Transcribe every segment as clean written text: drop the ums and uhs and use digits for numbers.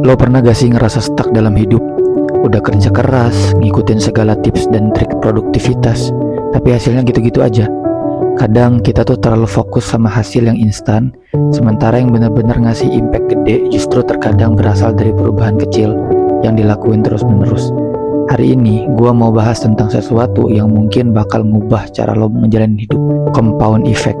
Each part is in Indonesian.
Lo pernah gak sih ngerasa stuck dalam hidup? Udah kerja keras, ngikutin segala tips dan trik produktivitas, tapi hasilnya gitu-gitu aja. Kadang kita tuh terlalu fokus sama hasil yang instan, sementara yang benar-benar ngasih impact gede justru terkadang berasal dari perubahan kecil yang dilakuin terus-menerus. Hari ini gua mau bahas tentang sesuatu yang mungkin bakal ngubah cara lo ngejalanin hidup. Compound effect.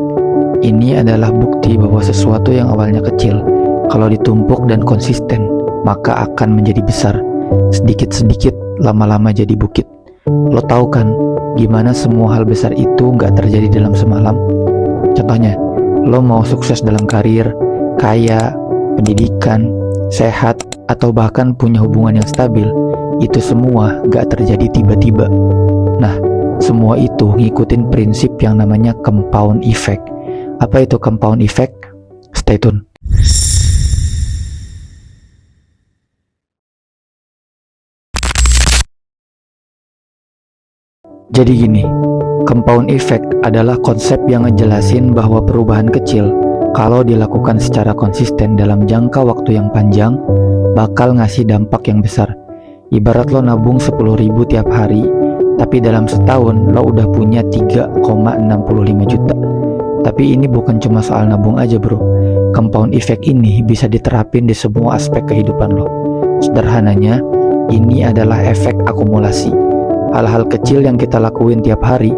Ini adalah bukti bahwa sesuatu yang awalnya kecil, kalau ditumpuk dan konsisten, maka akan menjadi besar. Sedikit-sedikit, lama-lama jadi bukit. Lo tahu kan, gimana semua hal besar itu nggak terjadi dalam semalam? Contohnya, lo mau sukses dalam karir, kaya, pendidikan, sehat, atau bahkan punya hubungan yang stabil. Itu semua nggak terjadi tiba-tiba. Nah, semua itu ngikutin prinsip yang namanya compound effect. Apa itu compound effect? Stay tune. Jadi gini, compound effect adalah konsep yang ngejelasin bahwa perubahan kecil, kalau dilakukan secara konsisten dalam jangka waktu yang panjang, bakal ngasih dampak yang besar. Ibarat lo nabung 10.000 tiap hari, tapi dalam setahun lo udah punya 3,65 juta. Tapi ini bukan cuma soal nabung aja bro. Compound effect ini bisa diterapin di semua aspek kehidupan lo. Sederhananya, ini adalah efek akumulasi. Hal-hal kecil yang kita lakuin tiap hari,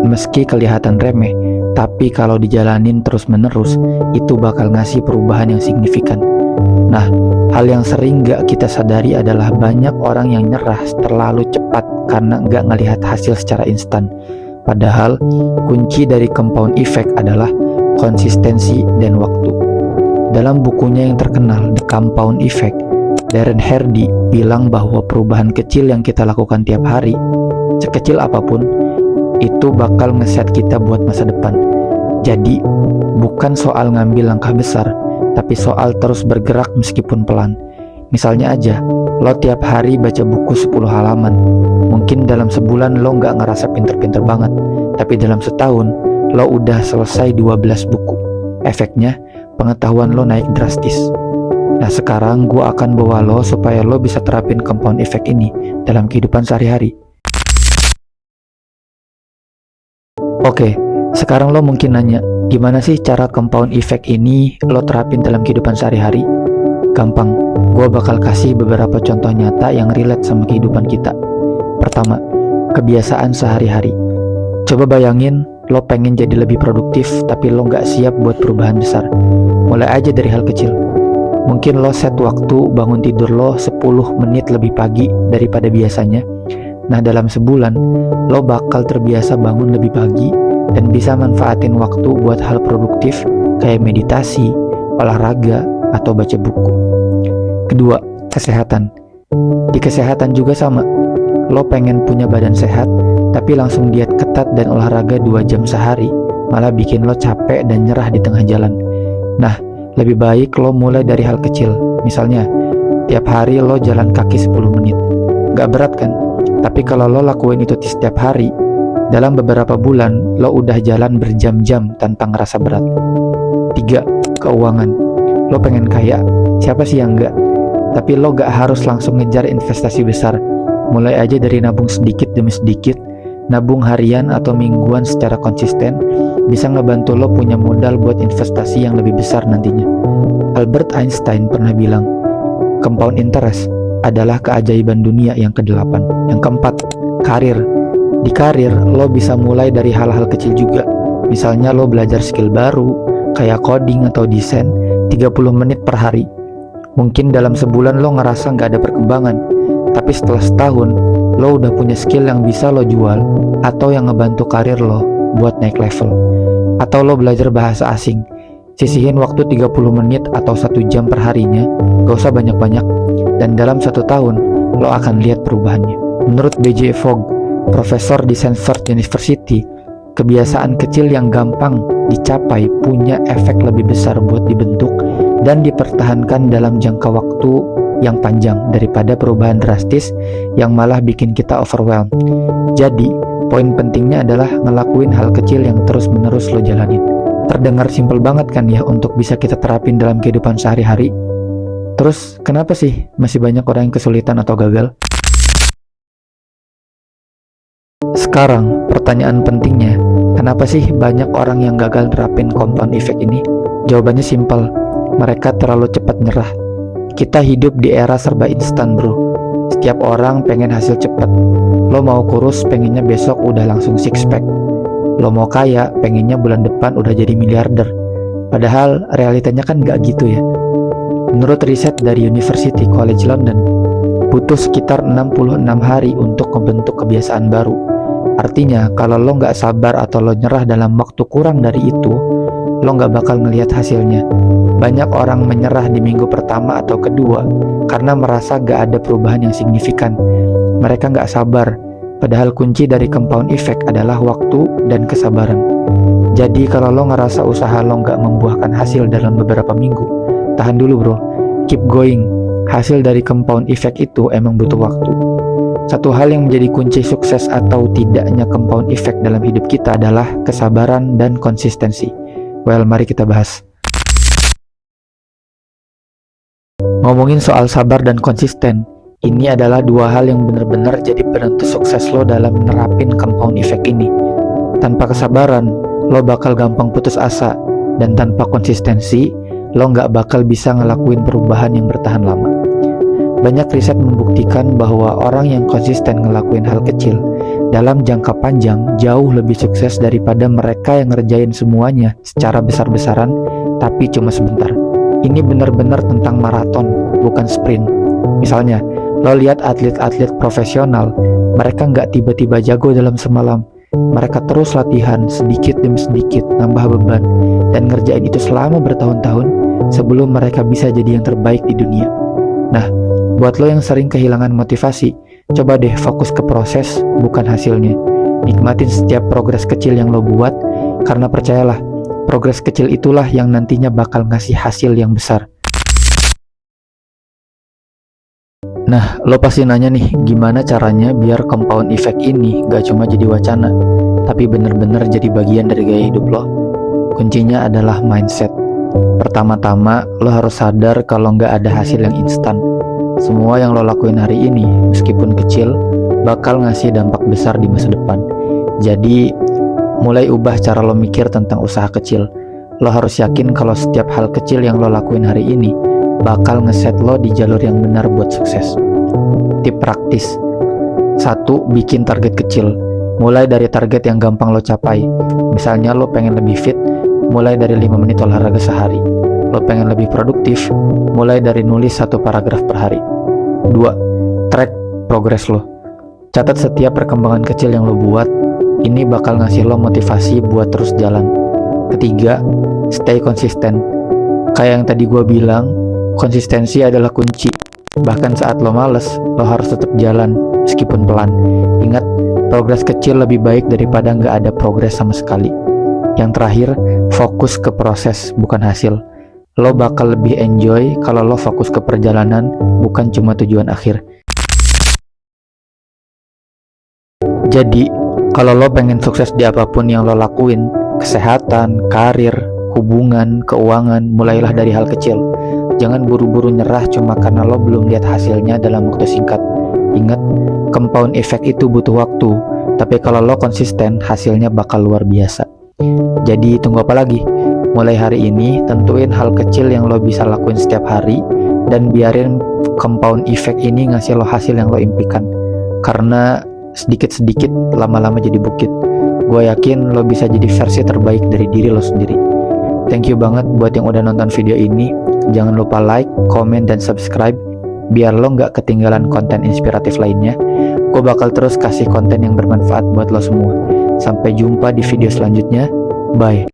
meski kelihatan remeh, tapi kalau dijalanin terus-menerus, itu bakal ngasih perubahan yang signifikan. Nah, hal yang sering gak kita sadari adalah banyak orang yang nyerah terlalu cepat karena gak ngelihat hasil secara instan. Padahal, kunci dari compound effect adalah konsistensi dan waktu. Dalam bukunya yang terkenal, The Compound Effect, Darren Hardy bilang bahwa perubahan kecil yang kita lakukan tiap hari, sekecil apapun, itu bakal ngeset kita buat masa depan. Jadi, bukan soal ngambil langkah besar, tapi soal terus bergerak meskipun pelan. Misalnya aja, lo tiap hari baca buku 10 halaman. Mungkin dalam sebulan lo nggak ngerasa pinter-pinter banget, tapi dalam setahun, lo udah selesai 12 buku. Efeknya, pengetahuan lo naik drastis. Nah sekarang gue akan bawa lo supaya lo bisa terapin compound effect ini dalam kehidupan sehari-hari. Oke, sekarang lo mungkin nanya, gimana sih cara compound effect ini lo terapin dalam kehidupan sehari-hari? Gampang, gue bakal kasih beberapa contoh nyata yang relate sama kehidupan kita. Pertama, kebiasaan sehari-hari. Coba bayangin, lo pengen jadi lebih produktif tapi lo gak siap buat perubahan besar. Mulai aja dari hal kecil. Mungkin lo set waktu bangun tidur lo 10 menit lebih pagi daripada biasanya. Nah dalam sebulan, lo bakal terbiasa bangun lebih pagi dan bisa manfaatin waktu buat hal produktif kayak meditasi, olahraga, atau baca buku. Kedua, kesehatan. Di kesehatan juga sama. Lo pengen punya badan sehat, tapi langsung diet ketat dan olahraga 2 jam sehari, malah bikin lo capek dan nyerah di tengah jalan. Nah, lebih baik lo mulai dari hal kecil. Misalnya, tiap hari lo jalan kaki 10 menit. Gak berat kan? Tapi kalau lo lakuin itu setiap hari, dalam beberapa bulan, lo udah jalan berjam-jam tanpa ngerasa berat. 3. Keuangan. Lo pengen kaya, siapa sih yang enggak? Tapi lo gak harus langsung ngejar investasi besar. Mulai aja dari nabung sedikit demi sedikit. Nabung harian atau mingguan secara konsisten bisa ngebantu lo punya modal buat investasi yang lebih besar nantinya. Albert Einstein pernah bilang, compound interest adalah keajaiban dunia yang ke-8. Yang keempat, karir. Di karir, lo bisa mulai dari hal-hal kecil juga. Misalnya lo belajar skill baru, kayak coding atau desain, 30 menit per hari. Mungkin dalam sebulan lo ngerasa nggak ada perkembangan, tapi setelah setahun, lo udah punya skill yang bisa lo jual, atau yang ngebantu karir lo buat naik level. Atau lo belajar bahasa asing, sisihin waktu 30 menit atau 1 jam per harinya, gak usah banyak-banyak, dan dalam 1 tahun, lo akan lihat perubahannya. Menurut B.J. Fogg, profesor di Stanford University, kebiasaan kecil yang gampang dicapai punya efek lebih besar buat dibentuk dan dipertahankan dalam jangka waktu yang panjang daripada perubahan drastis yang malah bikin kita overwhelmed. Jadi, poin pentingnya adalah ngelakuin hal kecil yang terus-menerus lo jalanin. Terdengar simpel banget kan ya untuk bisa kita terapin dalam kehidupan sehari-hari? Terus kenapa sih masih banyak orang yang kesulitan atau gagal? Sekarang pertanyaan pentingnya, kenapa sih banyak orang yang gagal nerapin compound effect ini? Jawabannya simpel, mereka terlalu cepat nyerah. Kita hidup di era serba instan bro. Setiap orang pengen hasil cepat. Lo mau kurus pengennya besok udah langsung six pack. Lo mau kaya pengennya bulan depan udah jadi miliarder. Padahal realitanya kan gak gitu ya. Menurut riset dari University College London, butuh sekitar 66 hari untuk membentuk kebiasaan baru. Artinya kalau lo gak sabar atau lo nyerah dalam waktu kurang dari itu, lo gak bakal ngelihat hasilnya. Banyak orang menyerah di minggu pertama atau kedua karena merasa gak ada perubahan yang signifikan. Mereka gak sabar, padahal kunci dari compound effect adalah waktu dan kesabaran. Jadi kalau lo ngerasa usaha lo gak membuahkan hasil dalam beberapa minggu, tahan dulu bro, keep going. Hasil dari compound effect itu emang butuh waktu. Satu hal yang menjadi kunci sukses atau tidaknya compound effect dalam hidup kita adalah kesabaran dan konsistensi. Well, mari kita bahas. Ngomongin soal sabar dan konsisten, ini adalah dua hal yang benar-benar jadi penentu sukses lo dalam menerapin compound effect ini. Tanpa kesabaran, lo bakal gampang putus asa, dan tanpa konsistensi, lo nggak bakal bisa ngelakuin perubahan yang bertahan lama. Banyak riset membuktikan bahwa orang yang konsisten ngelakuin hal kecil dalam jangka panjang jauh lebih sukses daripada mereka yang ngerjain semuanya secara besar-besaran tapi cuma sebentar. Ini benar-benar tentang maraton, bukan sprint. Misalnya, lo lihat atlet-atlet profesional, mereka nggak tiba-tiba jago dalam semalam. Mereka terus latihan sedikit demi sedikit, nambah beban, dan ngerjain itu selama bertahun-tahun sebelum mereka bisa jadi yang terbaik di dunia. Nah, buat lo yang sering kehilangan motivasi, coba deh fokus ke proses, bukan hasilnya. Nikmatin setiap progres kecil yang lo buat, karena percayalah, progres kecil itulah yang nantinya bakal ngasih hasil yang besar. Nah, lo pasti nanya nih, gimana caranya biar compound effect ini gak cuma jadi wacana, tapi bener-bener jadi bagian dari gaya hidup lo? Kuncinya adalah mindset. Pertama-tama, lo harus sadar kalau gak ada hasil yang instan. Semua yang lo lakuin hari ini, meskipun kecil, bakal ngasih dampak besar di masa depan. Jadi, mulai ubah cara lo mikir tentang usaha kecil. Lo harus yakin kalau setiap hal kecil yang lo lakuin hari ini bakal ngeset lo di jalur yang benar buat sukses. Tip praktis: 1. Bikin target kecil. Mulai dari target yang gampang lo capai. Misalnya lo pengen lebih fit, mulai dari 5 menit olahraga sehari. Lo pengen lebih produktif, mulai dari nulis 1 paragraf per hari. 2. Track progres lo. Catat setiap perkembangan kecil yang lo buat. Ini bakal ngasih lo motivasi buat terus jalan. 3. Stay konsisten. Kayak yang tadi gue bilang, konsistensi adalah kunci. Bahkan saat lo males, lo harus tetap jalan, meskipun pelan. Ingat, progres kecil lebih baik daripada nggak ada progres sama sekali. Yang terakhir, fokus ke proses, bukan hasil. Lo bakal lebih enjoy kalau lo fokus ke perjalanan, bukan cuma tujuan akhir. Jadi, kalau lo pengen sukses di apapun yang lo lakuin, kesehatan, karir, hubungan, keuangan, mulailah dari hal kecil. Jangan buru-buru nyerah cuma karena lo belum lihat hasilnya dalam waktu singkat. Ingat, compound effect itu butuh waktu, tapi kalau lo konsisten, hasilnya bakal luar biasa. Jadi tunggu apa lagi? Mulai hari ini, tentuin hal kecil yang lo bisa lakuin setiap hari, dan biarin compound effect ini ngasih lo hasil yang lo impikan. Karena sedikit-sedikit lama-lama jadi bukit. Gue yakin lo bisa jadi versi terbaik dari diri lo sendiri. Thank you banget buat yang udah nonton video ini. Jangan lupa like, komen, dan subscribe biar lo gak ketinggalan konten inspiratif lainnya. Gue bakal terus kasih konten yang bermanfaat buat lo semua. Sampai jumpa di video selanjutnya. Bye.